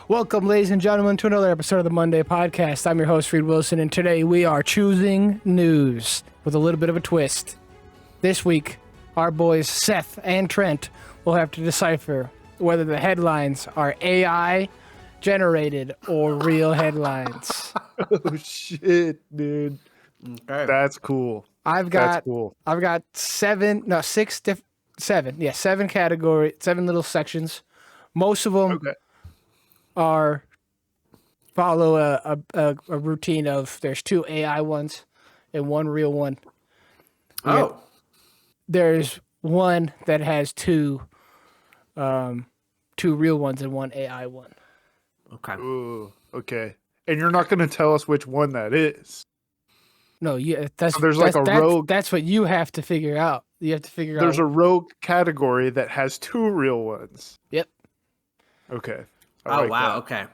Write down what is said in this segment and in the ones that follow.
Welcome, ladies and gentlemen, to another episode of the Monday Podcast. I'm your host, Reed Wilson, and today we are choosing news with a little bit of a twist. This week, our boys Seth and Trent will have to decipher whether the headlines are AI generated or real headlines. Oh shit, dude. Okay. That's cool. I've got seven category, 7 little sections. Most of them are follow a routine of there's 2 AI ones and 1 real one. There's one that has 2 real ones and 1 AI one. Okay. Ooh, okay. And you're not going to tell us which one that is. No, yeah, that's So there's like a rogue. That's what you have to figure out. You have to figure out. There's a rogue category that has 2 real ones. Yep. Okay. Oh wow. Okay.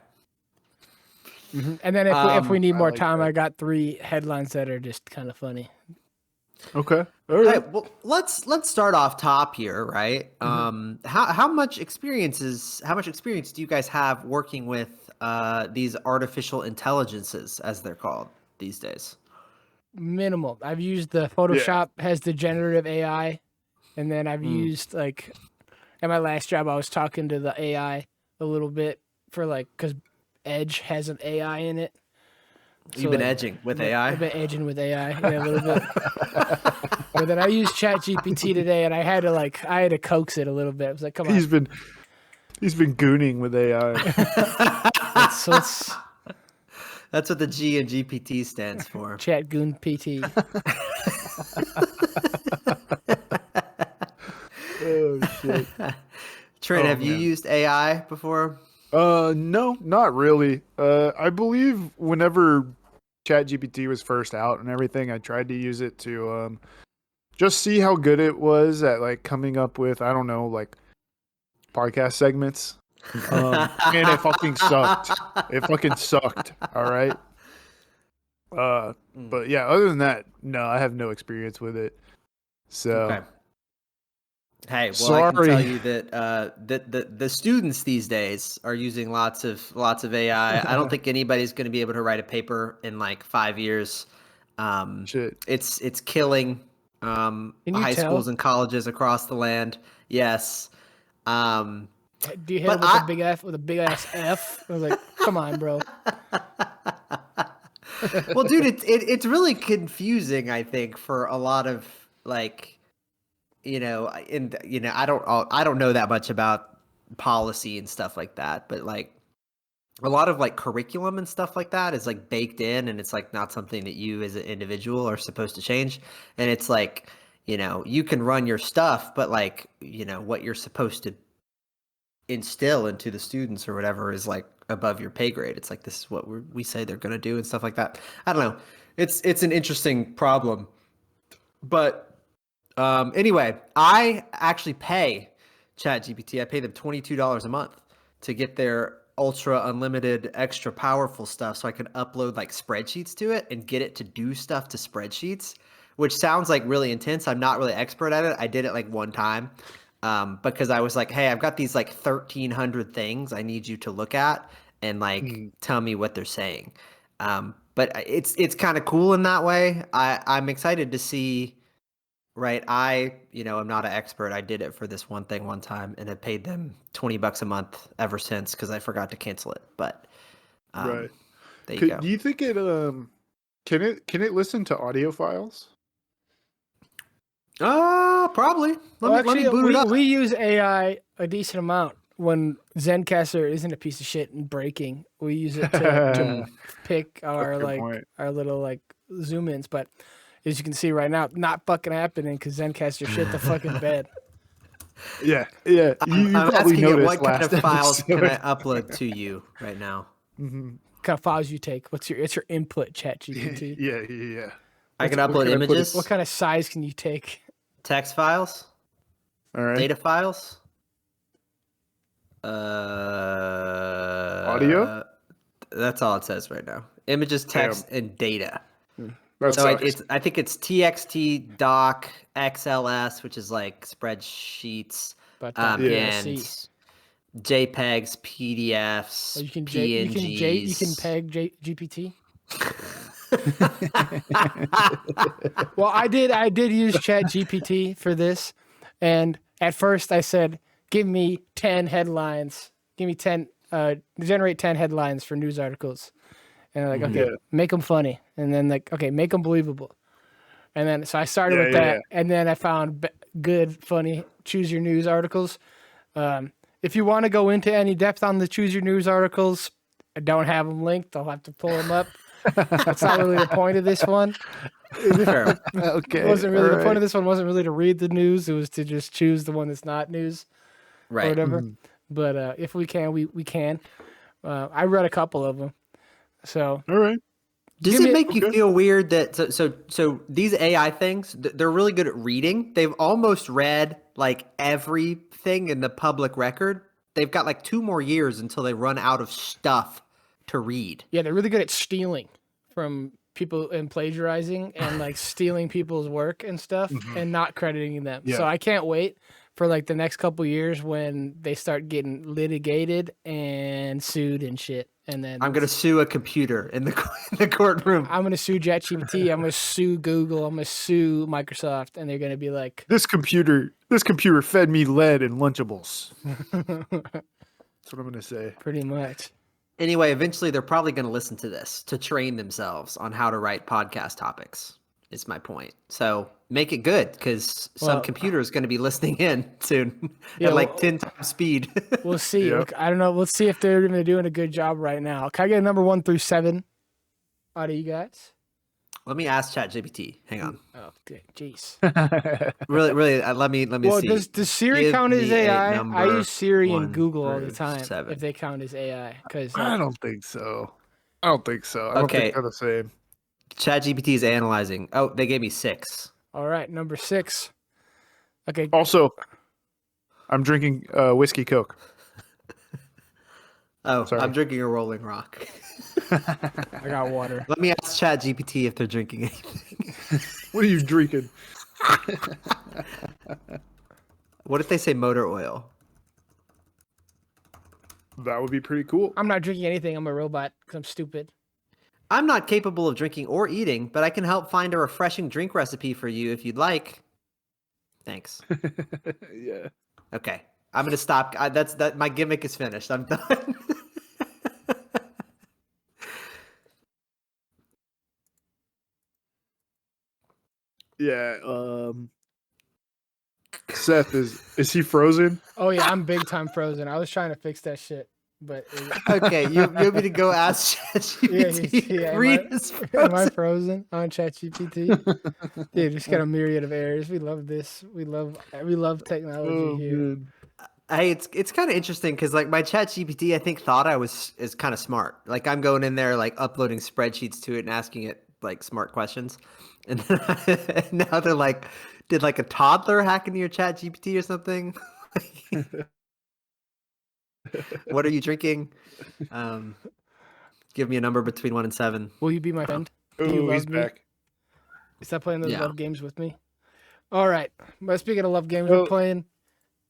Mm-hmm. And then if we need more like time, that. I got 3 headlines that are just kind of funny. Okay. All All right. right. Well, let's start off top here, right? How much experience do you guys have working with these artificial intelligences, as they're called these days? Minimal. I've used the Photoshop has the generative AI, and then I've used at my last job I was talking to the AI a little bit for because Edge has an AI in it. So You've been edging with AI? I've been edging with AI, yeah, a little bit. But then I used ChatGPT today, and I had to coax it a little bit. I was like, "Come on." He's been gooning with AI. That's what the G in GPT stands for. Chat Goon PT. Oh shit. Trent, have you used AI before? No, not really. I believe whenever ChatGPT was first out and everything, I tried to use it to just see how good it was at coming up with, I don't know, podcast segments. And it fucking sucked. It fucking sucked. All right. But yeah, other than that, no, I have no experience with it. So Okay. Hey, well, Sorry. I can tell you that the students these days are using lots of AI. I don't think anybody's going to be able to write a paper in 5 years. shit. It's killing high schools and colleges across the land. Yes. Do you hit it with a big ass F? I was like, come on, bro. Well, dude, it's really confusing, I think, for a lot of I don't know that much about policy and stuff like that, but a lot of curriculum and stuff like that is baked in, and it's not something that you as an individual are supposed to change. And it's you can run your stuff, but what you're supposed to instill into the students or whatever is above your pay grade. It's this is what we say they're going to do and stuff like that. I don't know. It's an interesting problem, but anyway, I actually pay ChatGPT. I pay them $22 a month to get their ultra unlimited extra powerful stuff so I can upload spreadsheets to it and get it to do stuff to spreadsheets, which sounds really intense. I'm not really expert at it. I did it one time because I was hey, I've got these 1,300 things I need you to look at and tell me what they're saying. But it's kind of cool in that way. I'm excited to see. Right. I'm not an expert. I did it for this one thing one time and I paid them $20 a month ever since because I forgot to cancel it. But Right. There you go. Do you think it can it listen to audio files? Probably. Let me boot it up. We use AI a decent amount when Zencaster isn't a piece of shit and breaking. We use it to pick our our little zoom ins, but as you can see right now, not fucking happening because Zencaster shit the fucking bed. Yeah. You I'm probably asking it noticed what kind of files episode. can I upload to you right now? Mm-hmm. What kind of files you take? It's your input, ChatGPT? Yeah. I can upload images. What kind of size can you take? Text files. All right. Data files. Audio. That's all it says right now. Images, text, and data. So I think it's TXT, Doc, XLS, which is spreadsheets, But and JPEGs, PDFs, Or you can PNGs. you can peg GPT. Well, I did use ChatGPT for this, and at first I said, "Give me 10 headlines. Give me 10. Generate 10 headlines for news articles." And like, okay, make them funny, and then like, okay, make them believable. And then so I started with that, and then I found good, funny choose your news articles. If you want to go into any depth on the choose your news articles, I don't have them linked. I'll have to pull them up. That's not really the point of this one. Sure. Okay. It wasn't really the point of this one. Wasn't really to read the news. It was to just choose the one that's not news, or Right. whatever. But if we can, we can. I read a couple of them. So All right. Does it make you feel weird that so these AI things, they're really good at reading. They've almost read like everything in the public record. They've got like 2 more years until they run out of stuff to read. yeah, they're really good at stealing from people and plagiarizing and like stealing people's work and stuff and not crediting them. Yeah. So I can't wait for like the next couple years when they start getting litigated and sued and shit. And then I'm gonna sue a computer in the courtroom. I'm gonna sue ChatGPT. I'm gonna sue Google. I'm gonna sue Microsoft, and they're gonna be like, This computer fed me lead and Lunchables. That's what I'm gonna say. pretty much. Anyway, eventually they're probably gonna listen to this to train themselves on how to write podcast topics. Is my point. So make it good, because some computer is going to be listening in soon at like 10 times speed. We'll see. Yep. I don't know. Let's see if they're even doing a good job right now. Can I get a number 1 through 7 out of you guys? Let me ask ChatGPT. Hang on. Oh, jeez. Really. Let me Well, see. does Siri Give count as me a AI? I number use Siri 1 and Google all the through time 7. if they count as AI. Because I don't think so. I don't think Okay. they're the same. ChatGPT is analyzing. Oh, they gave me 6. all right, number 6. Okay. Also, I'm drinking whiskey Coke. Oh, Sorry. I'm drinking a Rolling Rock. I got water. Let me ask ChatGPT if they're drinking anything. What are you drinking? What if they say motor oil? That would be pretty cool. I'm not drinking anything. I'm a robot because I'm stupid. I'm not capable of drinking or eating, but I can help find a refreshing drink recipe for you if you'd like. Thanks. Yeah. Okay. I'm gonna stop. My gimmick is finished. I'm done. Yeah. Seth is he frozen? Oh yeah, I'm big time frozen. I was trying to fix that shit, but Okay, you want me to go ask ChatGPT? yeah. Read his Am I frozen. frozen on ChatGPT? Dude, just got a myriad of errors. We love this. We love technology here. Man. Hey, it's kind of interesting because like my ChatGPT, I think thought I is kind of smart. Like I'm going in there like uploading spreadsheets to it and asking it like smart questions, and then now they're like, did like a toddler hack into your ChatGPT or something? What are you drinking? Give me a number between 1 and 7. Will you be my friend? Do you Ooh, he's love me? back. Stop playing those Yeah. love games with me. All right. But speaking of love games, we're playing.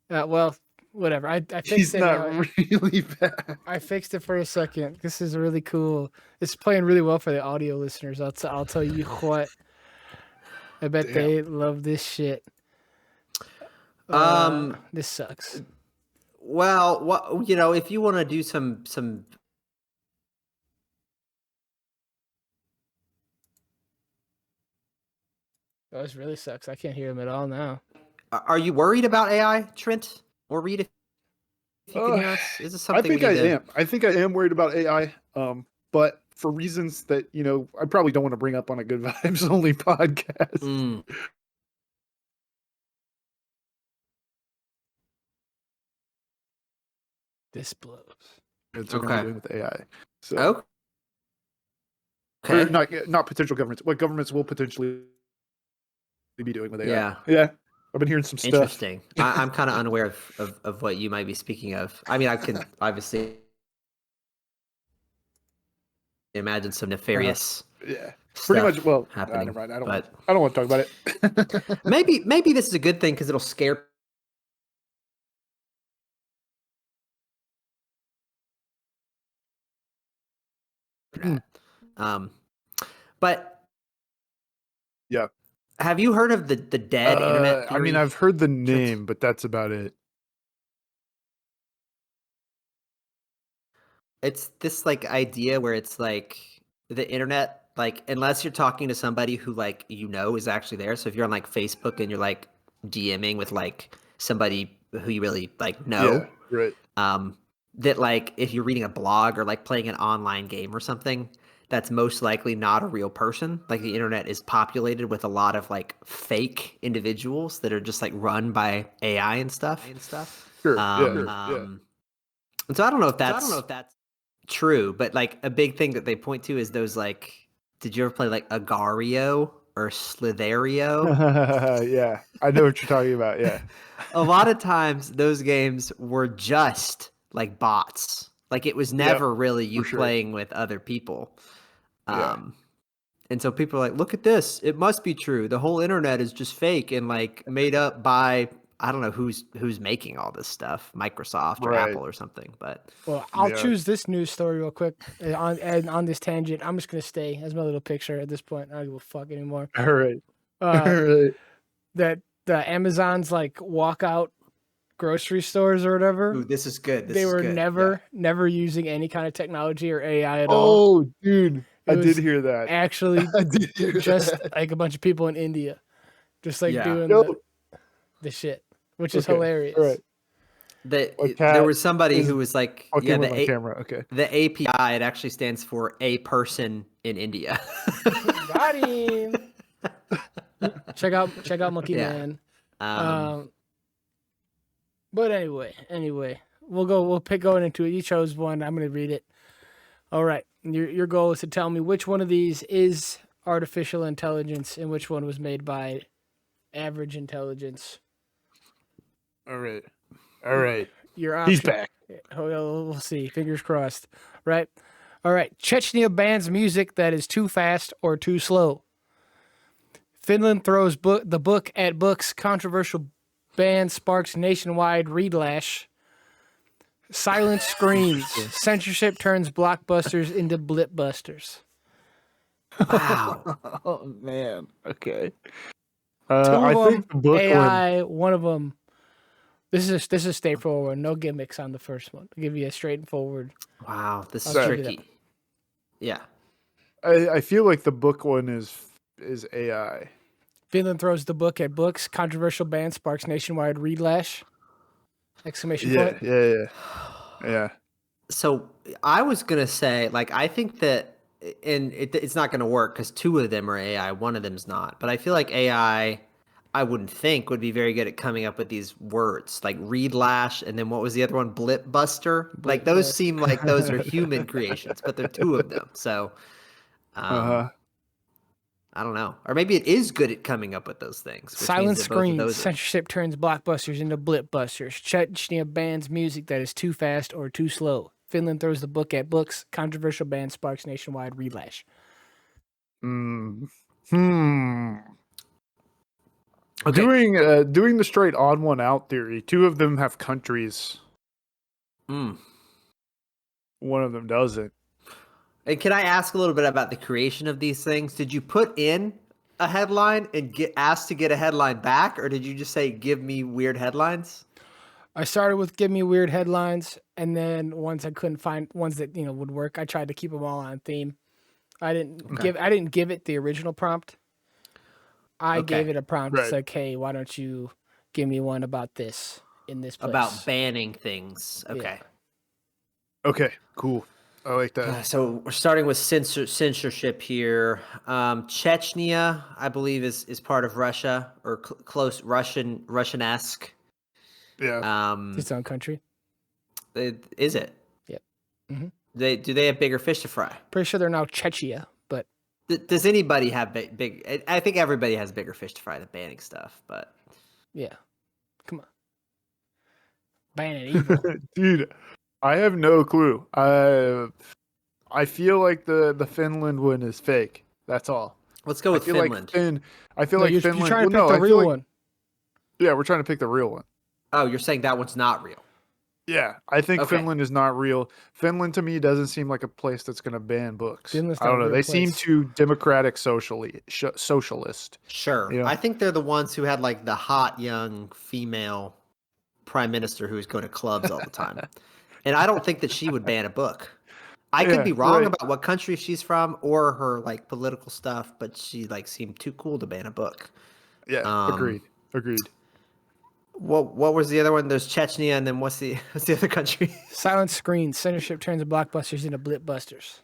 Well, whatever. I fixed He's it. not really back. I fixed it for a second. This is really cool. It's playing really well for the audio listeners. I'll tell you what. I bet they love this shit. This sucks. Well, what if you want to do some Oh, this really sucks. I can't hear him at all now. Are you worried about AI, Trent or Reed? If you can hear us, is this something? I think I am worried about AI. But for reasons that I probably don't want to bring up on a Good Vibes Only podcast. This blows. It's what we're doing with AI. So, Okay. or not potential governments. What governments will potentially be doing with AI? Yeah. Yeah. I've been hearing some stuff. Interesting. I'm kind of unaware of what you might be speaking of. I mean, I can obviously imagine some nefarious. Yeah. Pretty much. Well, happening. never mind. I don't want to talk about it. maybe this is a good thing because it'll scare But Yeah. have you heard of the dead internet I mean, theory? I've heard the name, but that's about it. It's this like idea where it's like the internet, like unless you're talking to somebody who like is actually there. So if you're on like Facebook and you're like DMing with like somebody who you really like know, Yeah, right. that like if you're reading a blog or like playing an online game or something, that's most likely not a real person. Like the internet is populated with a lot of like fake individuals that are just like run by AI and stuff. Sure. And so I don't know if that's true, but like a big thing that they point to is those like, did you ever play like Agario or Slitherio? Yeah, I know what you're talking about. Yeah. A lot of times those games were just like bots. Like it was never really you sure. playing with other people. Yeah. And so people are like, look at this. It must be true. The whole internet is just fake and like made up by I don't know who's making all this stuff, Microsoft or Right. Apple or something. But Well, I'll Yeah. choose this news story real quick on this tangent. I'm just gonna stay as my little picture at this point. I don't give a fuck anymore. All right. All Uh, right. that the Amazon's like walkout grocery stores or whatever. ooh, this is good. This They is were good. never using any kind of technology or AI at all. Oh, dude, It I was did hear that. Actually, I did hear just that. like a bunch of people in India, just like Yeah. doing Yo. the shit, which is Okay, hilarious. all right. My cat There was somebody is who was like, Fucking yeah, with my camera. Okay. the API, it actually stands for a person in India. Got him. Check out Monkey Yeah. Man. Um, But anyway, we'll pick going into it. You chose one. I'm gonna read it. All right. Your goal is to tell me which one of these is artificial intelligence and which one was made by average intelligence. All right. All right. Your option. He's back. We'll see. Fingers crossed. Right. All right. Chechnya bans music that is too fast or too slow. Finland throws the book at books. Controversial ban sparks nationwide readlash. Silent screams. Censorship turns blockbusters into blipbusters. wow. Oh man. Okay. Two of I them think the book AI. One of them. This is straightforward. No gimmicks on the first one. I'll give you a straightforward. Wow. This is I'll give you that tricky. Yeah. I feel like the book one is AI. Finland throws the book at books. Controversial ban sparks nationwide readlash. Exclamation point. Yeah. So I was gonna say, like, I think that, and it's not gonna work because two of them are AI, one of them's not. But I feel like AI, I wouldn't think would be very good at coming up with these words like read lash, and then what was the other one? Blip buster. Like those seem like those are human creations, but they're two of them. So, Uh-huh. I don't know, or maybe it is good at coming up with those things. Which Silent means that both of screams. those are- Censorship turns blockbusters into blipbusters. Chechnya bans music that is too fast or too slow. Finland throws the book at books. Controversial ban sparks nationwide readlash. Okay. Doing the straight odd one out theory. Two of them have countries. Mm. One of them doesn't. And can I ask a little bit about the creation of these things? Did you put in a headline and get asked to get a headline back, or did you just say, give me weird headlines? I started with give me weird headlines, and then once I couldn't find ones that would work, I tried to keep them all on theme. I didn't give it the original prompt. I gave it a prompt. It's like, hey, why don't you give me one about this in this place? About banning things. Okay. Okay, cool. I like that. So we're starting with censorship here. Chechnya, I believe, is part of Russia or close Russian-esque. Yeah. Its own country. Is it? Yep. Mm-hmm. Do they have bigger fish to fry? Pretty sure they're now Chechnya, but does anybody have big? I think everybody has bigger fish to fry than banning stuff, but yeah, come on, banning evil, dude. I have no clue. I feel like the Finland one is fake. That's all. Let's go with Finland. I feel like you're Finland. You're trying to pick the real one. Yeah, we're trying to pick the real one. Oh, you're saying that one's not real? Yeah, I think Okay. Finland is not real. Finland to me doesn't seem like a place that's going to ban books. Finland's I not don't a know. real They seem place. too democratic, socialist. Sure. You know? I think they're the ones who had like the hot young female prime minister who was going to clubs all the time. And I don't think that she would ban a book. I could Yeah, be wrong right. about what country she's from or her like political stuff, but she like seemed too cool to ban a book. Yeah, Um, agreed. what was the other one? There's Chechnya, and then what's the other country? Silent screen. Censorship turns blockbusters into blipbusters.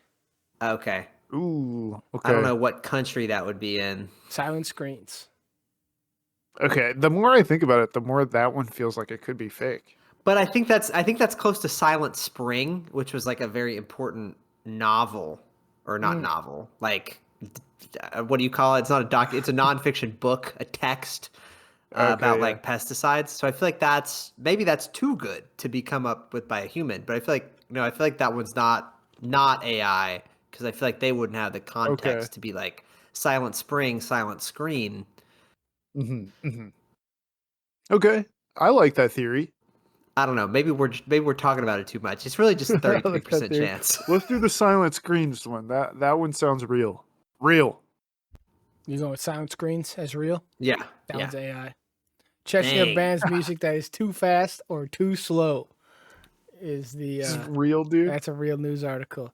Okay, Ooh, I don't okay. know what country that would be in. Silent screens. Okay, the more I think about it, the more that one feels like it could be fake. But I think that's close to Silent Spring, which was like a very important novel, or not novel, like what do you call it? It's not a doc. It's a nonfiction book, a text about Okay, yeah. like pesticides. So I feel like that's too good to be come up with by a human. But I feel like I feel like that one's not AI because I feel like they wouldn't have the Okay. context to be like Silent Spring, Silent Screen. Okay, I like that theory. I don't know. Maybe we're talking about it too much. It's really just a I like that 33% theory. chance. Let's do the silent screens one. That one sounds real. Real. You going with silent screens as real? Yeah. That Yeah. one's AI. Chechnya Dang. bans music that is too fast or too slow. Is the This is real, dude. that's a real news article.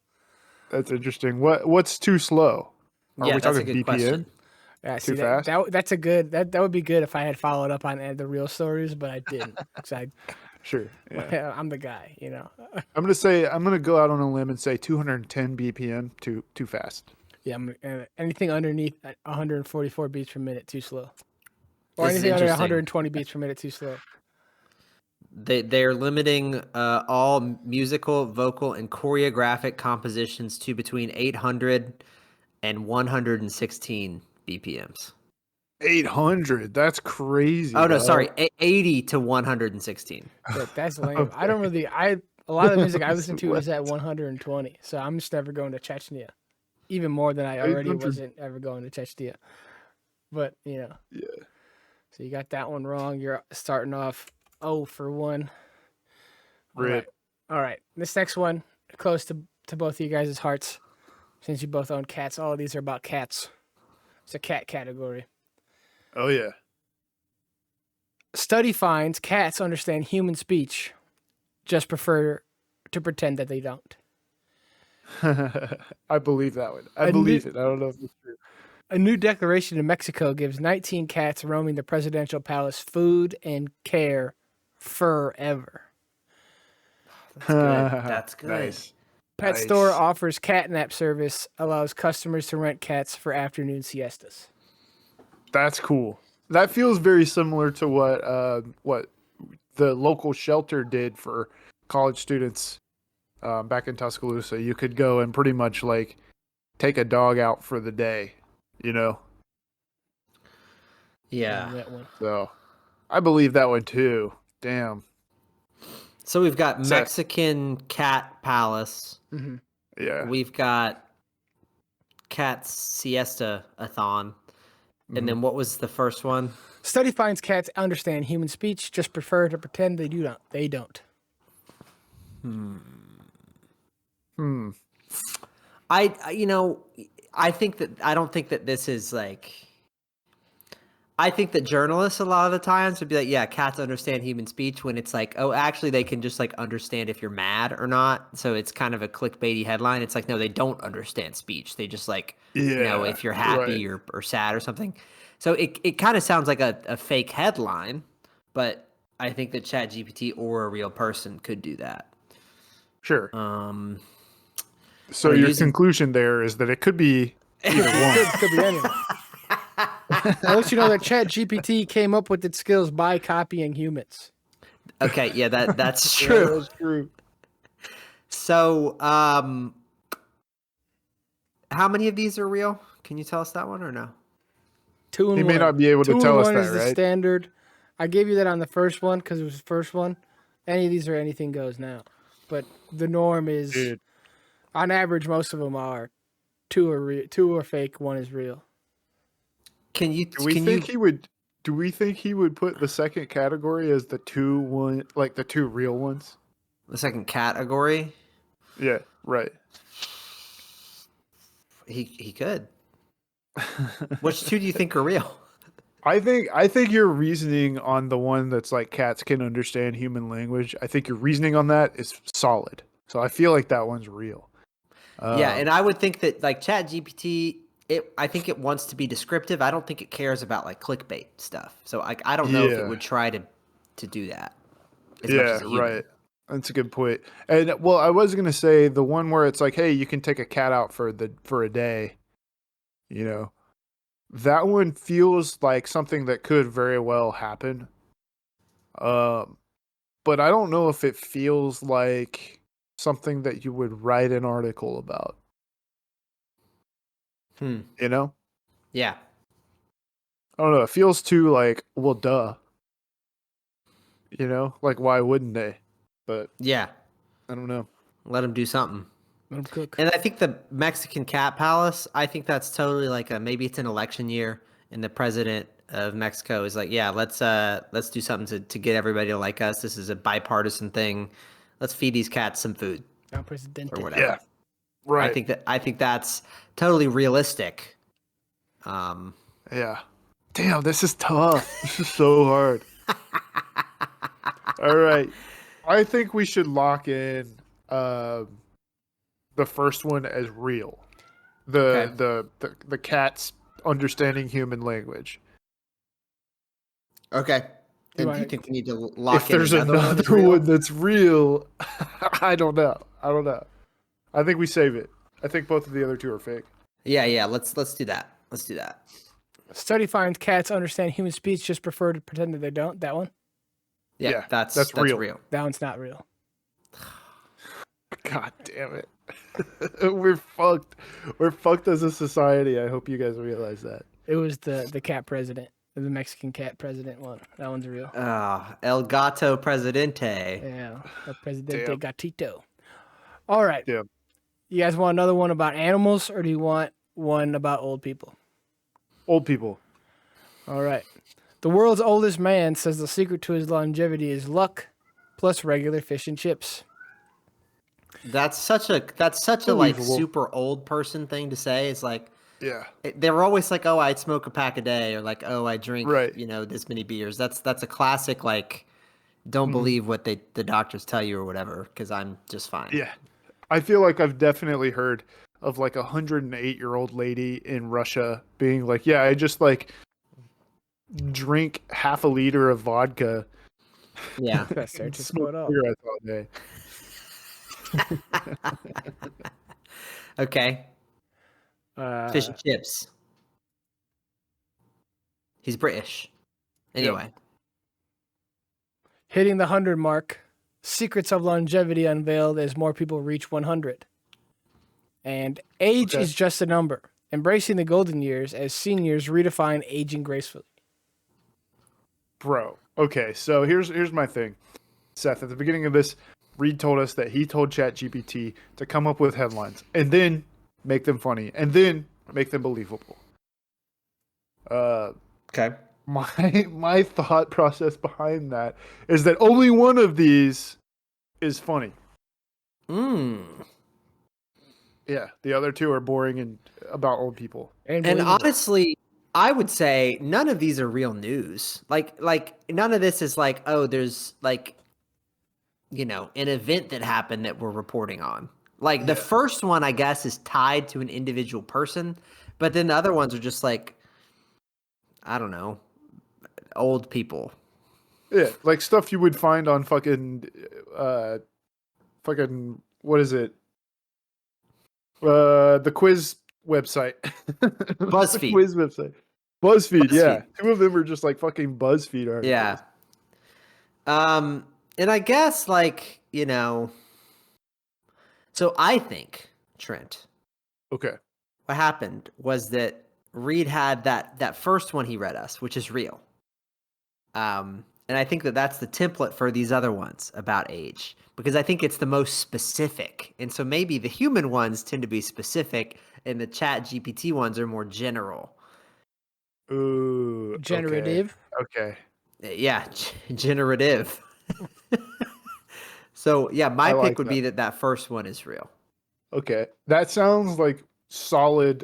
That's interesting. What's too slow? Are Yeah, we that's a talking good BPM? question. Yeah, Too see fast? that's a good that would be good if I had followed up on the real stories, but I didn't because Sure. Yeah. I'm the guy, you know. I'm gonna go out on a limb and say 210 BPM too fast. Yeah, anything underneath 144 beats per minute too slow, or This is anything under interesting. 120 beats per minute too slow. They're limiting all musical, vocal, and choreographic compositions to between 800 and 116 BPMs. 800. That's crazy. Oh no, dog. sorry, 80 to 116. That's lame. I Okay. don't really. A lot of the music I listen to What? is at 120, so I'm just never going to Chechnya, even more than I already 800. wasn't ever going to Chechnya. But Yeah. so you got that one wrong. You're starting off 0 for 1. Rip. All right. This next one, close to both of you guys' hearts, since you both own cats. All of these are about cats. It's a cat category. Oh yeah. Study finds cats understand human speech, just prefer to pretend that they don't. I believe that one. I I believe knew- it. I don't know if it's true. A new declaration in Mexico gives 19 cats roaming the presidential palace food and care forever. That's good. That's good. Nice. Pet Nice. store offers catnap service, allows customers to rent cats for afternoon siestas. That's cool. That feels very similar to what the local shelter did for college students back in Tuscaloosa. You could go and pretty much like take a dog out for the day, you know. Yeah. That one. So I believe that one too. Damn. So we've got So- Mexican cat palace. Mm-hmm. Yeah. We've got cat siesta-a-thon. And then what was the first one? Study finds cats understand human speech, just prefer to pretend they do not. They don't. I think that I don't think that this is like. I think that journalists a lot of the times would be like, yeah, cats understand human speech when it's like, oh, actually they can just like understand if you're mad or not. So it's kind of a clickbaity headline. It's like, no, they don't understand speech. They just like, Yeah, if you're happy or sad or something. So it kind of sounds like a fake headline, but I think that ChatGPT or a real person could do that. Sure. So we're your using- conclusion there is that it could be either one. Could be anyone. I'll let you know that ChatGPT came up with its skills by copying humans. Okay, yeah, that's Yeah, true. that's true. So, how many of these are real? Can you tell us that one or no? 2 and He 1. may not be able to 2 and tell us 1 that, is the right? standard. I gave you that on the first one because it was the first one. Any of these are anything goes now. But the norm is, Dude. on average, most of them are 2 are fake, 1 is real. Can you? Do we can think you? he would? Do we think he would put the second category as the two real ones? The second category, Yeah, right. he could. Which two do you think are real? I think your reasoning on the one that's like cats can understand human language. I think your reasoning on that is solid. So I feel like that one's real. Yeah, and I would think that like ChatGPT, I think it wants to be descriptive. I don't think it cares about like clickbait stuff. So I don't know if it Yeah. would try to do that as much Yeah, as a human. right. That's a good point. And well, I was gonna say the one where it's like, hey, you can take a cat out for a day. You know, that one feels like something that could very well happen. Um, but I don't know if it feels like something that you would write an article about. Hmm. You know, Yeah. I don't know. It feels too like, well, duh. You know, like why wouldn't they? But Yeah. I don't know. Let him do something. Let him cook. And I think the Mexican Cat Palace, I think that's totally like maybe it's an election year and the president of Mexico is like, yeah, let's do something to get everybody to like us. This is a bipartisan thing. Let's feed these cats some food El Presidente. or whatever. Yeah, right. I think that's totally realistic. Yeah. Damn, this is tough. This is so hard. All right. I think we should lock in the first one as real. Okay. The cats understanding human language. Okay. And do you wanna- think we need to lock If in there's another one as another real? one that's real, I don't know. I think we save it. I think both of the other two are fake. Yeah. Let's do that. Let's do that. Study finds cats understand human speech, just prefer to pretend that they don't. That one? Yeah, that's real. real. That one's not real. God damn it. We're fucked. We're fucked as a society. I hope you guys realize that. It was the cat president, the Mexican cat president one. That one's real. El Gato Presidente. Yeah, El Presidente Damn. Gatito. All right. Yeah. You guys want another one about animals, or do you want one about old people? Old people. All right. The world's oldest man says the secret to his longevity is luck plus regular fish and chips. That's such a like Believable. super old person thing to say. It's like Yeah. they were always like, "Oh, I'd smoke a pack a day," or like, "Oh, I drink, Right. this many beers." That's a classic like, don't believe what the doctors tell you or whatever, because I'm just fine. Yeah. I feel like I've definitely heard of like 108-year-old lady in Russia being like, yeah, I just like drink half a liter of vodka. Yeah. That's their and just smoke going up. cigarettes all day. Okay. Fish and chips. He's British. Anyway. Hitting the 100 mark. Secrets of longevity unveiled as more people reach 100. And age is just a number. Embracing the golden years as seniors redefine aging gracefully. Bro. Okay, so here's my thing. Seth, at the beginning of this, Reed told us that he told ChatGPT to come up with headlines and then make them funny and then make them believable. Okay. My thought process behind that is that only one of these is funny. Yeah, the other two are boring and about old people. And believable. honestly, I would say none of these are real news. Like none of this is like, oh, there's like, an event that happened that we're reporting on. Like the first one, I guess, is tied to an individual person, but then the other ones are just like, I don't know, old people. Yeah, like stuff you would find on fucking what is it? The quiz website. BuzzFeed. The quiz website. BuzzFeed, yeah. BuzzFeed. Two of them are just like fucking BuzzFeed articles. Yeah. And I guess like, so I think, Trent, Okay. what happened was that Reed had that first one he read us, which is real. And I think that's the template for these other ones about age, because I think it's the most specific. And so maybe the human ones tend to be specific and the ChatGPT ones are more general. Ooh. Generative. Okay. Yeah, generative. So yeah, my I pick like would that. be that first one is real. Okay, that sounds like solid,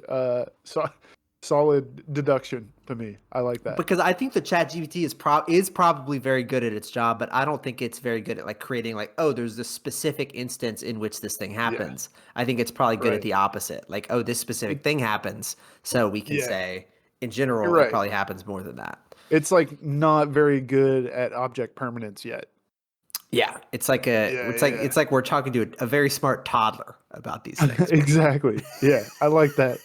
solid deduction to me. I like that. Because I think the ChatGPT is probably very good at its job, but I don't think it's very good at like creating like, oh, there's this specific instance in which this thing happens. I think it's probably good at Right. the opposite. Like, oh, this specific thing happens, so we can Yeah, say in you're general it right. probably happens more than that. It's like not very good at object permanence yet. Yeah, it's like Yeah, it's like we're talking to a very smart toddler about these things. exactly. Yeah, I like that.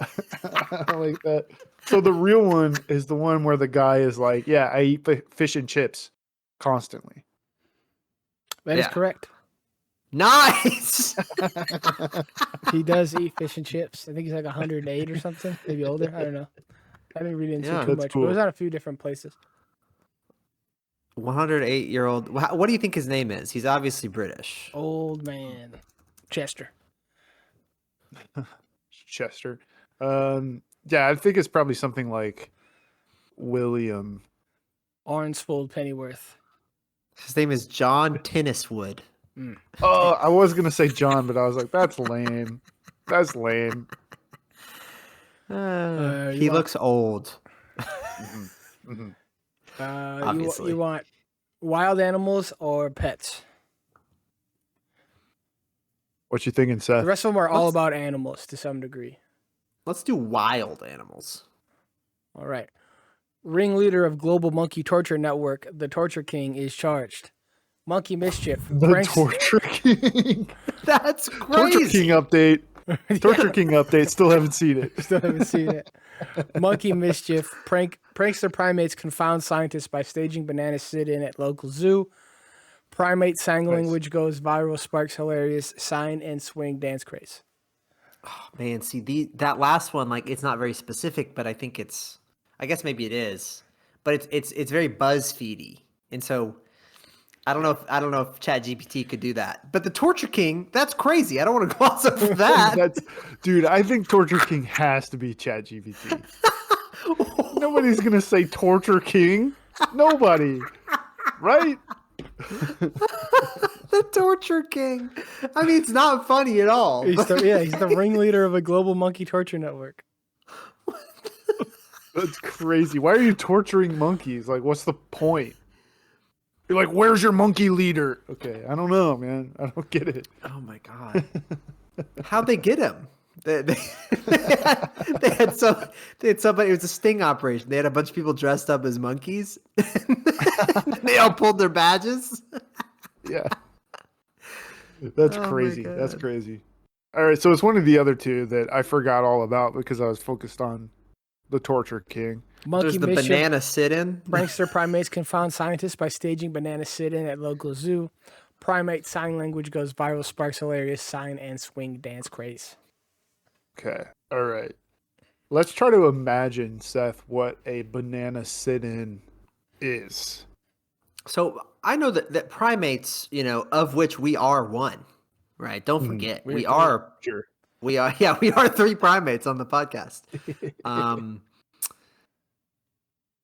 I like that. So the real one is the one where the guy is like, "Yeah, I eat fish and chips constantly." That is Yeah. correct. Nice. He does eat fish and chips. I think he's like 108 or something, maybe older. I don't know. I didn't read into it Yeah. too That's much, but it was cool. on a few different places. 108-year-old. What do you think his name is? He's obviously British. Old man. Chester. Chester. Yeah, I think it's probably something like William. Arnsfold Pennyworth. His name is John Tenniswood. Oh, I was gonna say John, but I was like, that's lame. That's lame. You He want- looks old. Mhm. Obviously. You want wild animals or pets? What you thinking, The Seth? rest of them are all Let's- about animals to some degree. Let's do wild animals. All right. Ringleader of global monkey torture network, the Torture King, is charged. Monkey mischief. The pranks- Torture King. That's Torture crazy. King update. Torture King update. Still haven't seen it. Still haven't seen it. Monkey mischief. Prankster primates confound scientists by staging banana sit-in at local zoo. Primate sign Nice. language goes viral, sparks hilarious sign and swing dance craze. Man, see that last one, like it's not very specific, but I think I guess maybe it is, but it's very BuzzFeedy, and so I don't know if ChatGPT could do that. But the Torture King, that's crazy. I don't want to gloss over that. Dude, I think Torture King has to be ChatGPT. Nobody's gonna say Torture King. Nobody. Right? The Torture King. I mean, it's not funny at all. He's the ringleader of a global monkey torture network. That's crazy. Why are you torturing monkeys? Like, what's the point? You're like, where's your monkey leader? Okay, I don't know, man. I don't get it. Oh my god! How'd they get him? They had somebody. It was a sting operation. They had a bunch of people dressed up as monkeys. They all pulled their badges. Yeah. That's Oh my crazy. That's God. crazy. All right, so it's one of the other two that I forgot all about because I was focused on the Torture King. Monkey There's the mischief. banana sit-in. Prankster primates confound scientists by staging banana sit-in at local zoo. Primate sign language goes viral, sparks hilarious sign and swing dance craze. Okay. All right. Let's try to imagine, Seth, what a banana sit-in is. So I know that primates, of which we are one, right? Don't Mhm. forget, We're we three. are Sure. we are three primates on the podcast.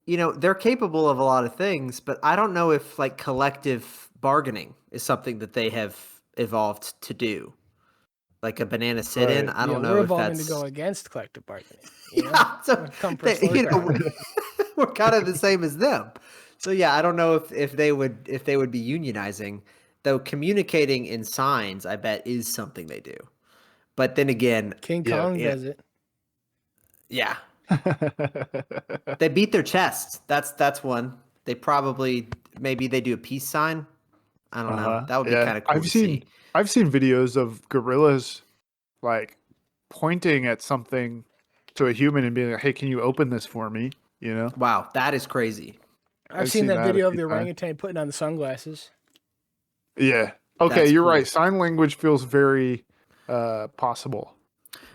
They're capable of a lot of things, but I don't know if like collective bargaining is something that they have evolved to do. Like a banana sit-in, Right. I don't We're know if evolving that's to go against collective bargaining. You know? Yeah, so Come for a slow we're kind of the same as them. So yeah, I don't know if they would be unionizing, though communicating in signs, I bet, is something they do. But then again, King Yeah, Kong yeah. does it. yeah, they beat their chests. That's one. They maybe they do a peace sign. I don't know. That would be kind of cool to see. I've seen videos of gorillas like pointing at something to a human and being like, "Hey, can you open this for me?" You know? Wow, that is crazy. I've seen that a video of few the times. orangutan putting on the sunglasses. Yeah. Okay, That's you're cool. right. Sign language feels very possible.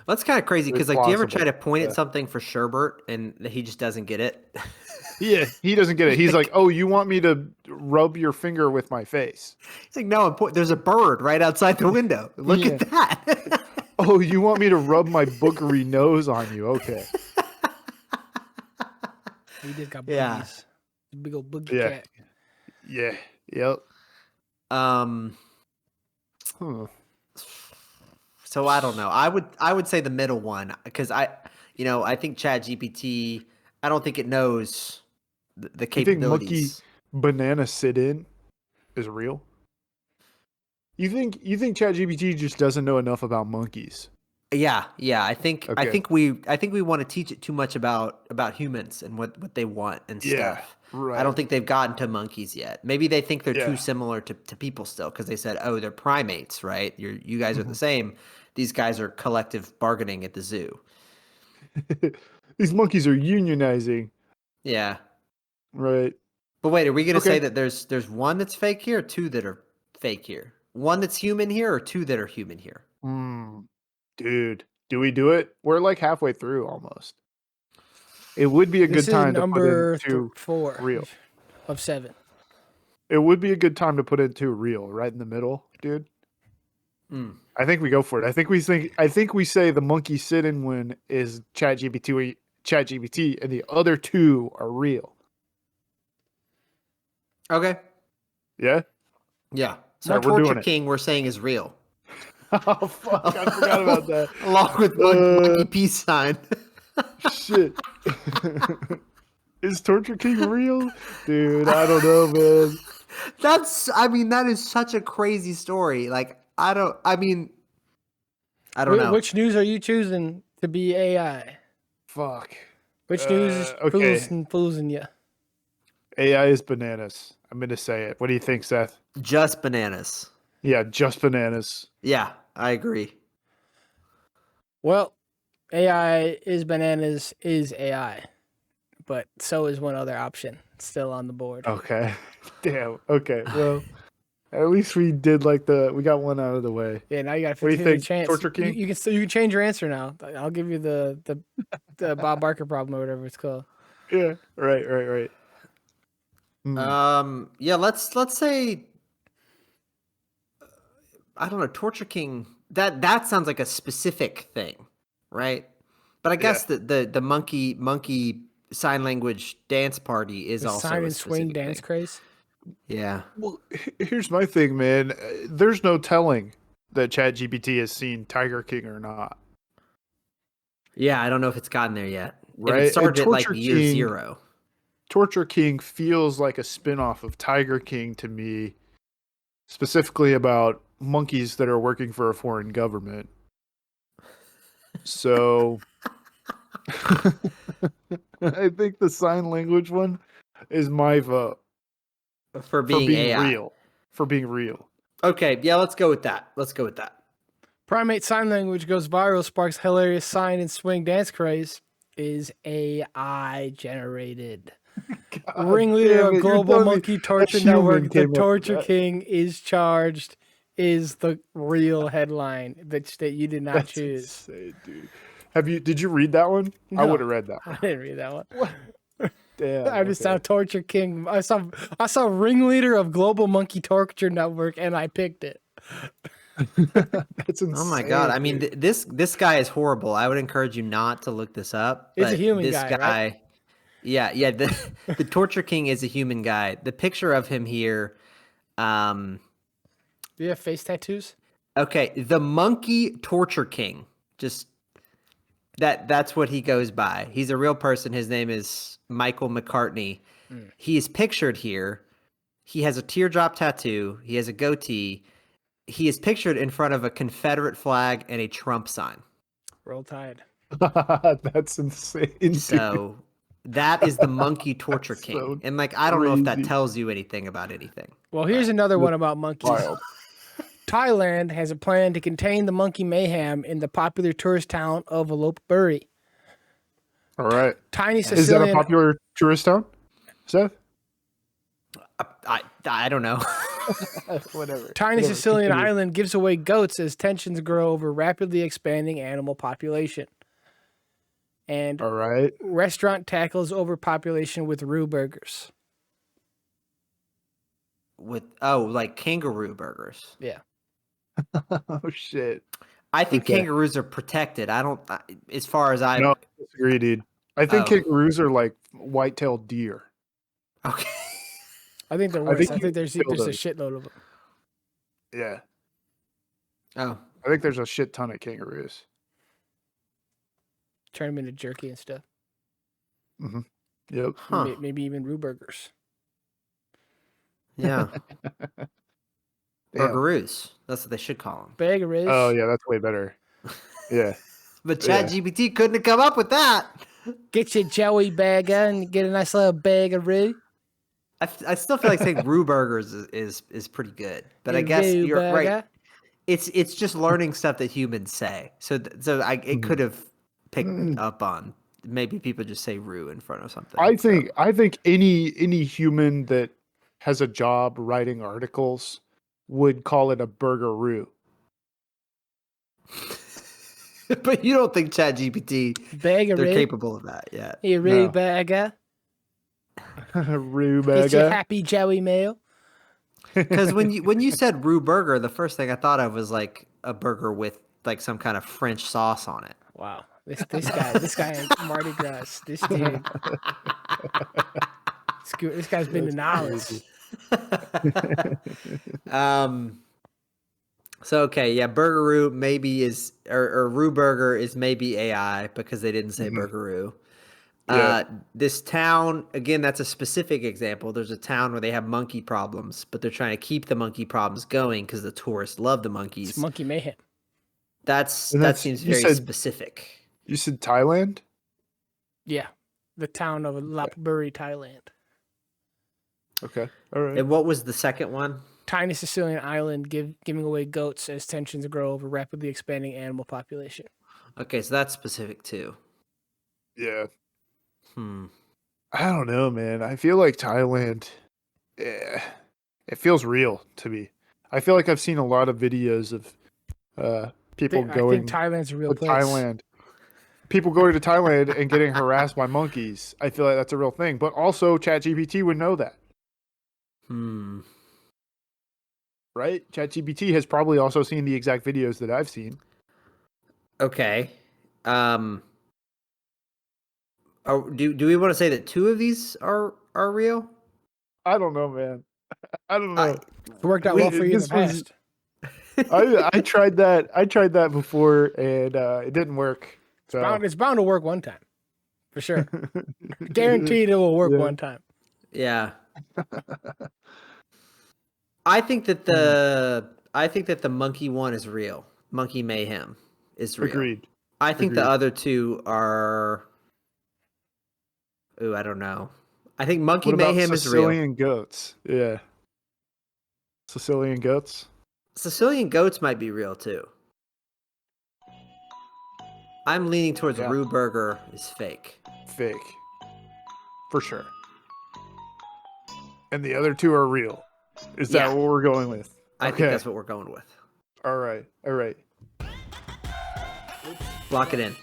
That's kind of crazy because, Very like, do you ever plausible. try to point Yeah. at something for Sherbert and he just doesn't get it? Yeah, he doesn't get it. He's like, "Oh, you want me to rub your finger with my face? It's like, no, there's a bird right outside the window. Look Yeah. at that. Oh, you want me to rub my boogery nose on you? Okay." He just got Yeah. boogies. Big old boogie Yeah. cat. Yeah. Yep. Um, Huh. So I don't know. I would say the middle one because I think ChatGPT. I don't think it knows the You think monkey capabilities. banana sit-in is real? You think ChatGPT just doesn't know enough about monkeys? Yeah. I Okay. think we want to teach it too much about humans and what they want and Yeah. stuff. I Right. don't think they've gotten to monkeys yet. Maybe they think they're too Yeah. similar to people still because they said, oh, they're primates, right? You guys are the Mhm. same. These guys are collective bargaining at the zoo. These monkeys are unionizing. Yeah. Right. But wait, are we going to say Okay. that there's one that's fake here, or two that are fake here? One that's human here, or two that are human here? Hmm. Dude, do we do it? We're like halfway through almost. It would be a This good is time to put in number two 4 real. of 7. It would be a good time to put in two real right in the middle, dude. Mm. I think we go for it. I think we say the monkey sit-in one is ChatGPT, and the other two are real. Okay. Yeah? Yeah. All So right, we're Torture doing it. King, we're saying is real, Oh fuck, I forgot about that. along with monkey peace sign. Shit. Is Torture King real? Dude, I don't know, man. That is such a crazy story. Like, I don't know. Which news are you choosing to be AI? Fuck. Which news is Okay. fooling you? AI is bananas. I'm gonna say it. What do you think, Seth? Just bananas. Yeah, just bananas. Yeah, I agree. Well, AI is bananas is AI, but so is one other option still on the board. Okay. Damn. Okay. Well, at least we got one out of the way. Yeah, now you got a What do you 50-50 think, chance. Torture King? You can change your answer now. I'll give you the Bob Barker problem or whatever it's called. Yeah. Right. Hmm. Yeah, let's say I don't know, Torture King. That sounds like a specific thing, right? But I Yeah. guess the monkey sign language dance party is The also sign a and swing specific dance thing. craze. Yeah. Well, here's my thing, man. There's no telling that ChatGPT has seen Tiger King or not, Yeah, I don't know if it's gotten there yet. If it right? And started at like year zero. Torture King feels like a spin-off of Tiger King to me, specifically about monkeys that are working for a foreign government. So I think the sign language one is my vote For for being being AI. real. For being real. Okay, yeah, let's go with that. Let's go with that. Primate sign language goes viral, sparks hilarious sign and swing dance craze. Is AI generated? God Ringleader damn of it! You're Global telling me Monkey a Torture human Network, the came up with Torture that. King is charged. Is the real headline that you did not That's choose? insane, dude. Did you read that one? I would No, have read that I one. didn't read that one. What? Damn. I just saw Okay. Torture King. I saw Ringleader of Global Monkey Torture Network, and I picked it. That's Oh my god! insane, I mean, dude. this guy is horrible. I would encourage you not to look this up. It's a But human this guy, right? guy, yeah. The Torture King is a human guy. The picture of him here. Um, Do you have face tattoos? okay, the Monkey Torture King. Just that's what he goes by. He's a real person. His name is Michael McCartney. Mm. He is pictured here. He has a teardrop tattoo. He has a goatee. He is pictured in front of a Confederate flag and a Trump sign. Roll Tide. That's insane, dude. So that is the Monkey Torture That's King. so And like I don't know if that crazy. tells you anything about anything. Well, here's But another one That's about monkeys. wild. Thailand has a plan to contain the monkey mayhem in the popular tourist town of Alopaburi. All right. Tiny Is that a Sicilian popular tourist town, Seth? I don't know. Whatever. Tiny Whatever. Sicilian Continue. island gives away goats as tensions grow over rapidly expanding animal population. And All right. restaurant tackles overpopulation with Roo burgers. With like kangaroo burgers. Yeah. Oh shit. I think Okay. kangaroos are protected. I don't as far as I No, I disagree, dude. I think Oh. kangaroos are like white-tailed deer. Okay. I think they're I worse. think I you think there's kill a those. shitload of them. Yeah. Oh, I think there's a shit ton of kangaroos. Turn them into jerky and stuff. Mm-hmm. Yep. huh? Maybe even Roo burgers. Yeah, Damn. burgaroos. That's what they should call them. Burgers. Oh yeah, that's way better. Yeah. But Yeah. ChatGPT couldn't have come up with that. Get your Joey burger and get a nice little bag of Roo. I still feel like saying Roo burgers is pretty good, but I Your guess Roo you're right. burger. It's just learning stuff that humans say. So it could have picked Mm. up on. Maybe people just say Roo in front of something. I think any human that has a job writing articles would call it a burgeroo. But you don't think ChatGPT Bag of they're Roo. capable of that yet? Your Roo No. burger. Roo Get your burger. happy Joey meal. Because when you said Roo burger, the first thing I thought of was like a burger with like some kind of French sauce on it. Wow. This guy ain't Mardi Gras. This dude. This guy's been to knowledge. So okay, yeah, Burgeroo maybe is or Roo Burger is maybe AI because they didn't say Burgeroo. Yeah. This town, again, that's a specific example. There's a town where they have monkey problems, but they're trying to keep the monkey problems going because the tourists love the monkeys. It's monkey mayhem. That seems you very said- specific. You said Thailand? Yeah. The town of Lapburi, Thailand. Okay. All right. And what was the second one? Tiny Sicilian island giving away goats as tensions grow over rapidly expanding animal population. Okay, so that's specific too. Yeah. Hmm. I don't know, man. I feel like Thailand, it feels real to me. I feel like I've seen a lot of videos of people I going think Thailand's a real to place. Thailand. People going to Thailand and getting harassed by monkeys. I feel like that's a real thing. But also, ChatGPT would know that, Hmm. right? ChatGPT has probably also seen the exact videos that I've seen. Okay. Do we want to say that two of these are real? I don't know, man. I don't know. It worked out well for you in the This was- past. I tried that. I tried that before, and it didn't work. So. It's bound to work one time. For sure. Guaranteed it will work Yeah. one time. Yeah. I think that the monkey one is real. Monkey mayhem is real. Agreed. I think the Agreed. other two are. Ooh, I don't know. I think monkey What about mayhem is real. Sicilian goats? Yeah. Sicilian goats? Sicilian goats might be real too. I'm leaning towards Yeah. Roo Burger is fake. Fake. For sure. And the other two are real. Is Yeah. that what we're going with? I think that's what we're going with. All right. All right. Lock it in.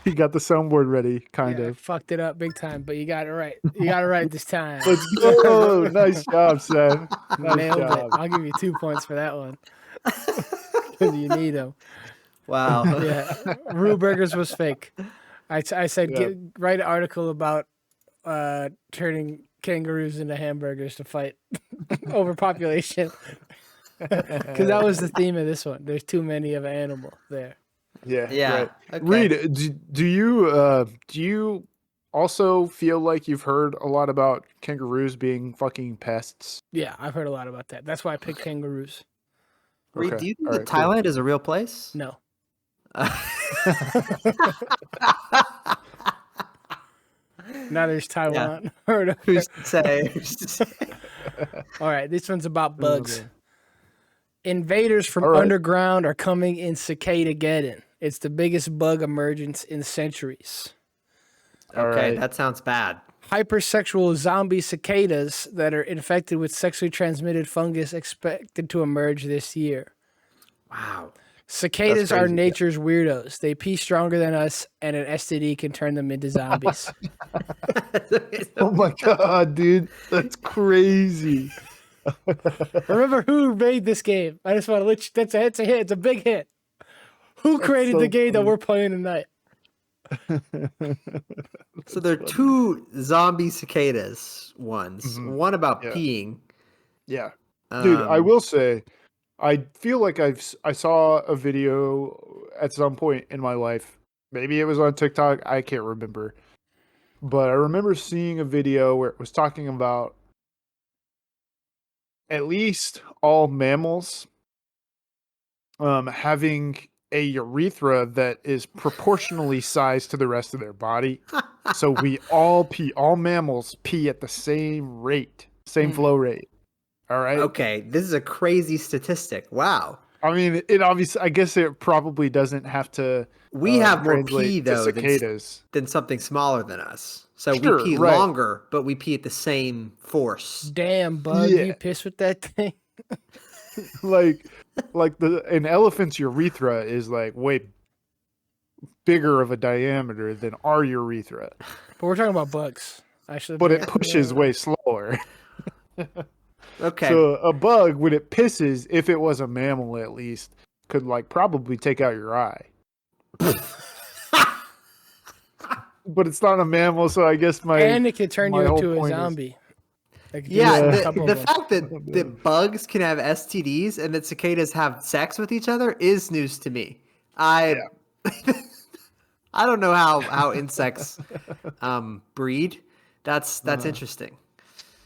He got the soundboard ready, kind Yeah, I of. fucked it up big time, but you got it right. You got it right this time. Let's go. Nice job, Seth. Nice Nailed it. job. I'll give you 2 points for that one. Because you need them. Wow. Yeah. Roo Burgers was fake. I said, Yeah. write an article about turning kangaroos into hamburgers to fight overpopulation. Because that was the theme of this one. There's too many of an animal there. Yeah. Yeah. Right. Okay. Reed, do you also feel like you've heard a lot about kangaroos being fucking pests? Yeah, I've heard a lot about that. That's why I picked kangaroos. Reed, Okay. do you think All that right, cool. Thailand is a real place? No. Now there's Taiwan. Heard of Who's it. to say? Who's to say? All right, this one's about bugs. Invaders from All right. underground are coming in Cicada-geddon. It's the biggest bug emergence in centuries. All Okay, right. that sounds bad. Hypersexual zombie cicadas that are infected with sexually transmitted fungus expected to emerge this year. Wow. Cicadas That's are crazy, yeah. nature's weirdos. They pee stronger than us, and an STD can turn them into zombies. Oh my god, dude, that's crazy. Remember who made this game? I just want to let you. It's a hit. It's a big hit. Who created so the game that funny. we're playing tonight? So there are two zombie cicadas ones. Mhm. One about Yeah. peeing. Yeah. Dude, I Um, will say, I feel like I saw a video at some point in my life. Maybe it was on TikTok. I can't remember. But I remember seeing a video where it was talking about at least all mammals having a urethra that is proportionally sized to the rest of their body. So we all mammals pee at the same rate, same flow rate. All right. okay, this is a crazy statistic. Wow. I mean, it obviously, I guess it probably doesn't have to We have more pee translate to though cicadas. than something smaller than us. So we Sure, pee right. longer, but we pee at the same force. Damn, bug, Yeah. you piss with that thing? like an elephant's urethra is like way bigger of a diameter than our urethra, But we're talking about bugs. Actually, but it pushes way slower. Okay. So a bug, when it pisses, if it was a mammal at least, could like probably take out your eye. But it's not a mammal, so I guess and it could turn you my whole into a point is- zombie. Like, Yeah, Yeah. a the, couple the of them. fact that bugs can have STDs and that cicadas have sex with each other is news to me. I don't know how insects breed. That's interesting.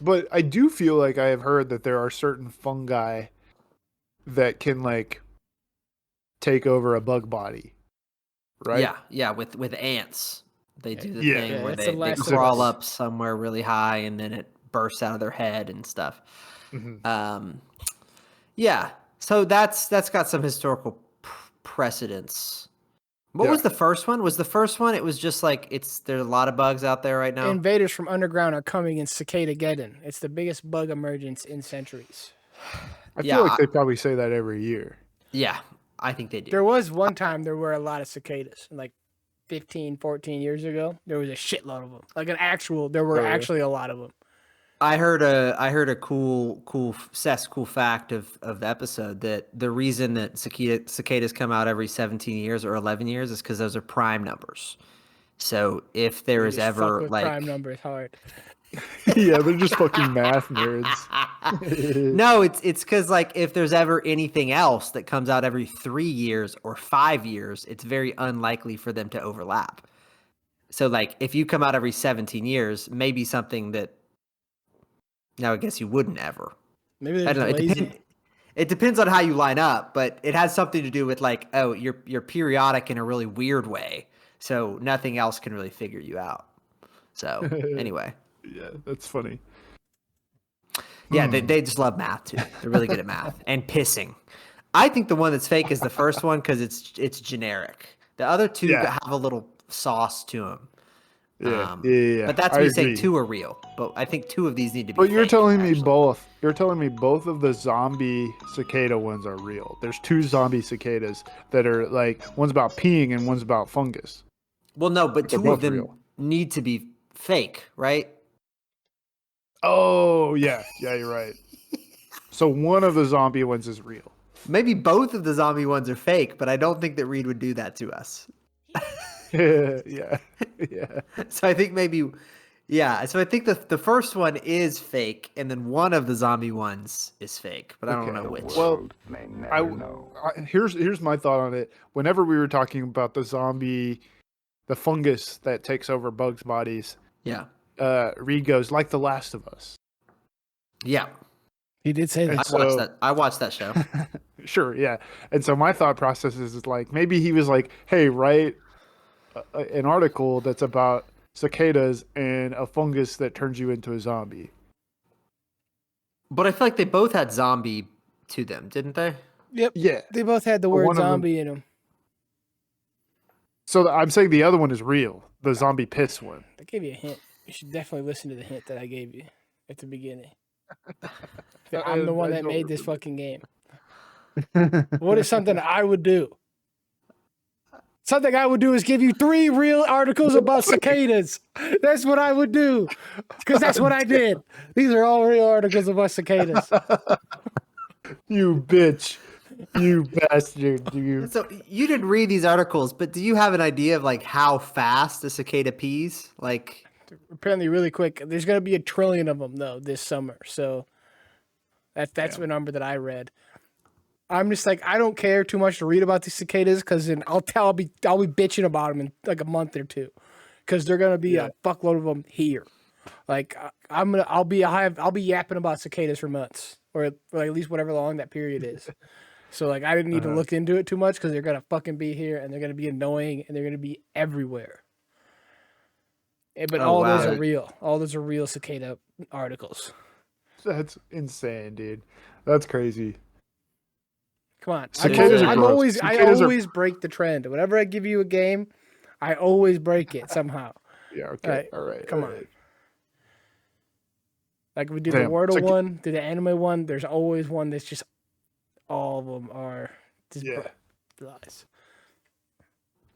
But I do feel like I have heard that there are certain fungi that can like take over a bug body, right? Yeah, with ants. They do the Yeah. thing Yeah, where that's the they last crawl of us. up somewhere really high and then it bursts out of their head and stuff. Mhm. Yeah, so that's got some historical precedence. What was Yeah. the first one? Was the first one? It was just like there's a lot of bugs out there right now. Invaders from underground are coming in Cicada-geddon. It's the biggest bug emergence in centuries. I Yeah, feel like they probably say that every year. Yeah, I think they do. There was one time there were a lot of cicadas, like 15, 14 years ago. There was a shitload of them. Like there were Oh, yeah. actually a lot of them. I heard a cool fact of the episode that the reason that cicadas come out every 17 years or 11 years is because those are prime numbers. So if there You is just fuck ever with like prime numbers hard. Yeah, they're just fucking math nerds. no, it's because like if there's ever anything else that comes out every 3 years or 5 years, it's very unlikely for them to overlap. So like if you come out every 17 years, maybe something that now I guess you wouldn't ever. Maybe I they're don't know. lazy. It depends on how you line up, but it has something to do with like, oh, you're periodic in a really weird way, so nothing else can really figure you out. So anyway, Yeah, that's funny. yeah, they just love math too. They're really good at math and pissing. I think the one that's fake is the first one because it's generic. The other two Yeah. have a little sauce to them. Yeah, yeah. But that's I when you say agree. two are real. But I think two of these need to be. But you're fake, telling me actually. both. You're telling me both of the zombie cicada ones are real. There's two zombie cicadas that are like one's about peeing and one's about fungus. Well, no, but They're two of both them real. need to be fake, right? Oh yeah, you're right. So one of the zombie ones is real. Maybe both of the zombie ones are fake, but I don't think that Reed would do that to us. yeah. So I think maybe, yeah. So I think the first one is fake, and then one of the zombie ones is fake, but I don't know which. Well, here's my thought on it. Whenever we were talking about the fungus that takes over bugs' bodies, Yeah, Reed goes like The Last of Us. yeah. He did say that. I watched that show. Sure, yeah. And so my thought process is like maybe he was like, "Hey, write an article that's about cicadas and a fungus that turns you into a zombie." But I feel like they both had zombie to them, didn't they? Yep. Yeah. They both had the But word one of them- zombie in them. So I'm saying the other one is real, the zombie piss one. I gave you a hint. You should definitely listen to the hint that I gave you at the beginning. I'm the one I that don't made this remember. fucking game. What is something I would do? Something I would do is give you 3 real articles about cicadas. That's what I would do. Because that's what I did. These are all real articles about cicadas. You bitch. You bastard. You. So you didn't read these articles, but do you have an idea of like how fast a cicada pees? Like, Apparently really quick. There's going to be 1 trillion of them, though, this summer. So That's the number that I read. I'm just like, I don't care too much to read about these cicadas because then I'll be bitching about them in like a month or two, because they're gonna be a fuckload of them here. Like I'll be yapping about cicadas for months, or like at least whatever long that period is. So like I didn't need to look into it too much because they're gonna fucking be here and they're gonna be annoying and they're gonna be everywhere. But all those are real. All those are real cicada articles. That's insane, dude. That's crazy. Come on. Cicadas are gross. I always break the trend. Whenever I give you a game, I always break it somehow. Yeah, okay. All right. Come on. Like we did the Wordle one, did the anime one, there's always one that's just all of them are just lies.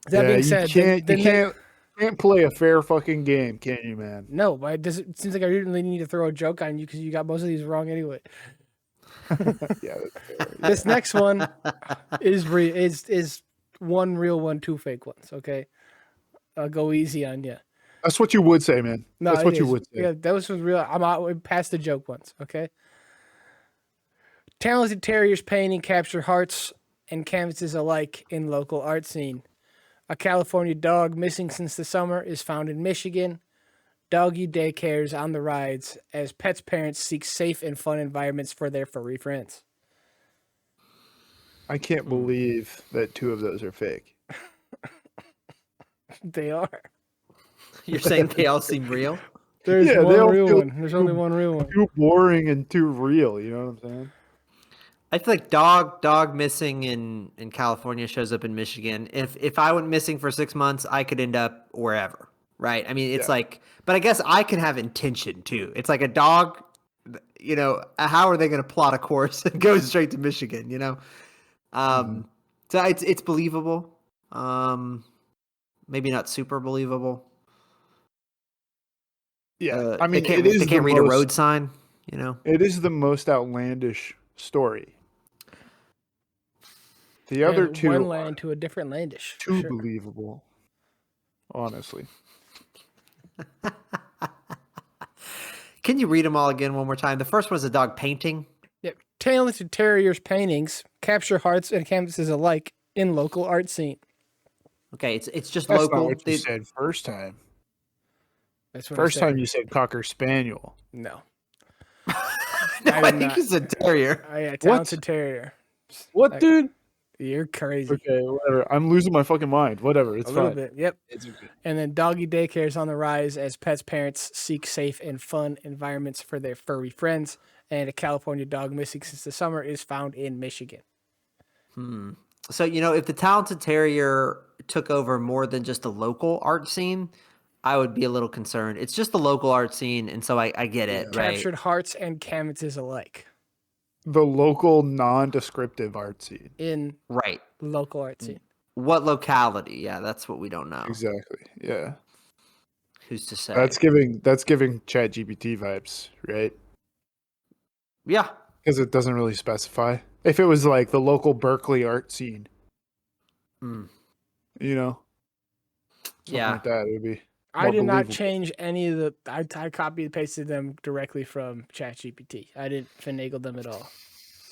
That being said, you can't play a fair fucking game, can you, man? No, but it seems like I really need to throw a joke on you because you got most of these wrong anyway. Yeah. This next one is one real one, two fake ones. Okay, I'll go easy on you. That's what you would say, man. No, that's what you would say. Yeah, that was real. I'm out past the joke ones. Okay. Talented terriers painting capture hearts and canvases alike in local art scene. A California dog missing since the summer is found in Michigan. Doggy daycares on the rise as pets' parents seek safe and fun environments for their furry friends. I can't believe that two of those are fake. They are. You're saying they all seem real? There's one real one. There's only one real one. Too boring and too real. You know what I'm saying? I feel like dog missing in California shows up in Michigan. If I went missing for 6 months, I could end up wherever, right? I mean, it's like, but I guess I can have intention too. It's like a dog, you know, how are they going to plot a course and go straight to Michigan, you know? So it's believable. Maybe not super believable. Yeah, I mean, they can't read a road sign, you know? It is the most outlandish story. The other two one land to a different landish. Too believable, honestly. Can you read them all again one more time? The first was a dog painting. Yep. Talented terriers paintings capture hearts and canvases alike in local art scene. Okay, it's just That's local. Not what you said first time. That's what first time you said Cocker Spaniel. No. No, I think you said terrier. Oh, yeah, talented terrier. What, dude? You're crazy. Okay, whatever. I'm losing my fucking mind. Whatever, it's fine. A little bit, yep. It's okay. And then doggy daycare is on the rise as pets' parents seek safe and fun environments for their furry friends. And a California dog missing since the summer is found in Michigan. So, you know, if the talented terrier took over more than just a local art scene, I would be a little concerned. It's just the local art scene, and so I get it, right? Captured hearts and canvases alike. The local non-descriptive art scene. In local art scene. What locality? Yeah, that's what we don't know. Exactly. Yeah. Who's to say? That's giving ChatGPT vibes, right? Yeah. Because it doesn't really specify. If it was like the local Berkeley art scene, you know, something like that, it would be. I did not change any of the. I copied and pasted them directly from ChatGPT. I didn't finagle them at all.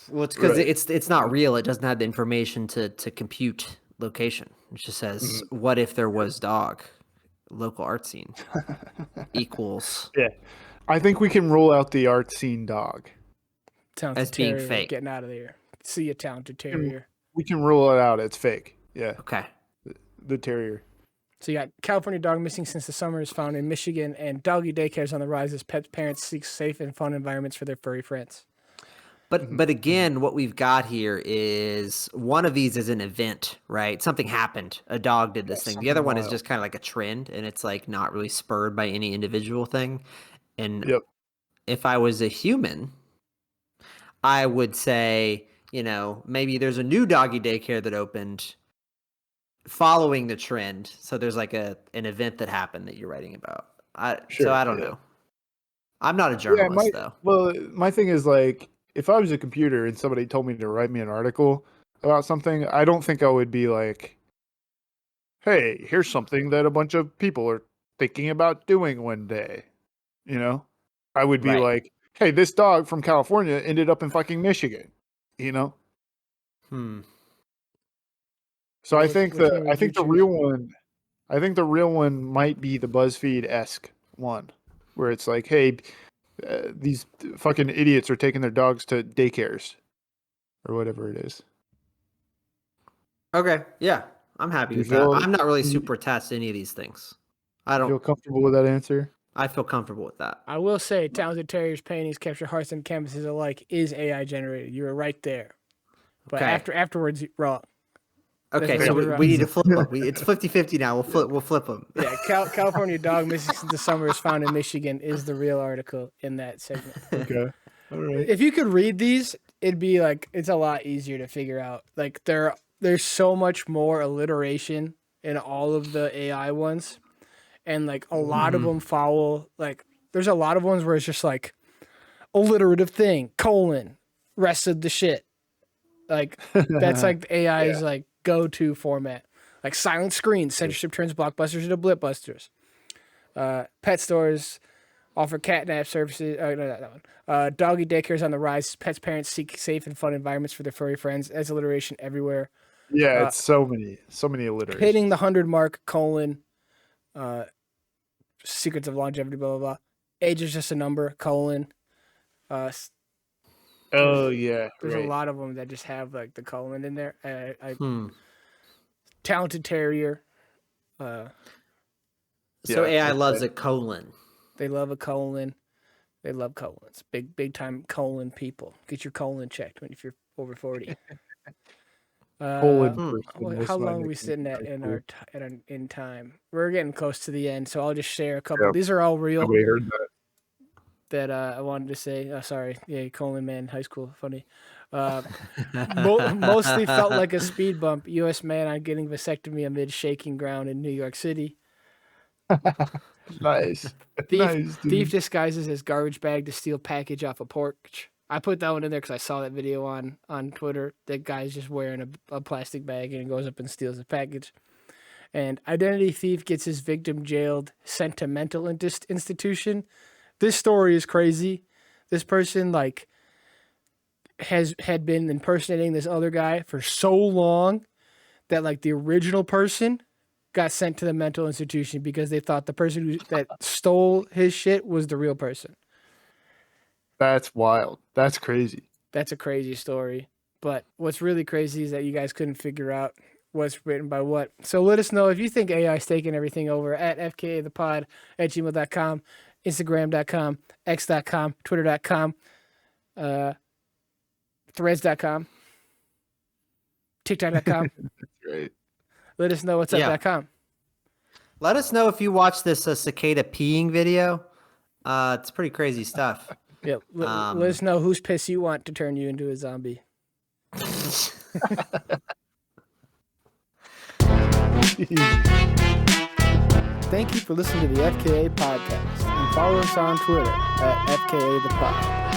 Well, it's because it's not real. It doesn't have the information to compute location. It just says, "What if there was dog?" Local art scene equals. Yeah, I think we can rule out the art scene dog as being fake. Getting out of there. See a talented terrier. We can rule it out. It's fake. Yeah. Okay. The terrier. So you got California dog missing since the summer is found in Michigan, and doggy daycares on the rise as pet parents seek safe and fun environments for their furry friends. But again, what we've got here is one of these is an event, right? Something happened. A dog did this thing. The other one is just kind of like a trend, and it's like not really spurred by any individual thing. And if I was a human, I would say, you know, maybe there's a new doggy daycare that opened following the trend. So there's like an event that happened that you're writing about. So I don't know. I'm not a journalist though. Well, my thing is like, if I was a computer and somebody told me to write me an article about something, I don't think I would be like, hey, here's something that a bunch of people are thinking about doing one day. You know, I would be like, hey, this dog from California ended up in fucking Michigan, you know? So I think Which one would you the choose? real one, I think the real one might be the BuzzFeed-esque one, where it's like, hey, these fucking idiots are taking their dogs to daycares or whatever it is. Okay, yeah, I'm happy Do you with that. feel I'm not really you super attached to any of these things. I feel don't. comfortable with that answer? I feel comfortable with that. I will say, talented terriers paintings capture hearts and canvases alike is AI generated. You were right there, but Okay. afterwards, wrong. Okay, That's so where we you're need to flip them. It's 50-50 now. We'll flip them. Yeah, California dog missing since the summer is found in Michigan is the real article in that segment. Okay. All right. If you could read these, it'd be like it's a lot easier to figure out. Like there's so much more alliteration in all of the AI ones, and like a lot of them follow like there's a lot of ones where it's just like alliterative thing rest of the shit. Like that's like the AI's like go-to format. Like silent screens, censorship turns blockbusters into blipbusters. Pet stores offer catnap services. No, not that one. Doggy daycares on the rise. Pets parents seek safe and fun environments for their furry friends. There's alliteration everywhere. Yeah, it's so many alliterations. Hitting the 100 mark, secrets of longevity, blah, blah, blah. Age is just a number, Oh yeah, there's right. a lot of them that just have like the colon in there. Talented terrier. So Yeah, AI okay. loves a colon. They love a colon. They love colons. Big time colon people. Get your colon checked if you're over 40. Colon person was How my long are we nickname sitting in at high in school. in time? We're getting close to the end, so I'll just share a couple. Yeah. These are all real Nobody heard that. that I wanted to say. Sorry, yeah, colon man, high school, funny. Mostly felt like a speed bump. U.S. man on getting vasectomy amid shaking ground in New York City. Nice. Thief Dude. disguises as garbage bag to steal package off a porch. I put that one in there because I saw that video on Twitter. That guy's just wearing a plastic bag and goes up and steals a package. And identity thief gets his victim jailed, sent to mental institution. This story is crazy. This person like had been impersonating this other guy for so long that like the original person got sent to the mental institution because they thought the person that stole his shit was the real person. That's wild. That's crazy. That's a crazy story. But what's really crazy is that you guys couldn't figure out what's written by what. So let us know if you think AI is taking everything over at fkathepod at gmail.com, instagram.com, x.com, twitter.com, threads.com, tiktok.com. That's great. Let us know what's up.com. Let us know if you watch this cicada peeing video. It's pretty crazy stuff. Yeah, let us know whose piss you want to turn you into a zombie. Thank you for listening to the FKA podcast and follow us on Twitter at FKA the Pod.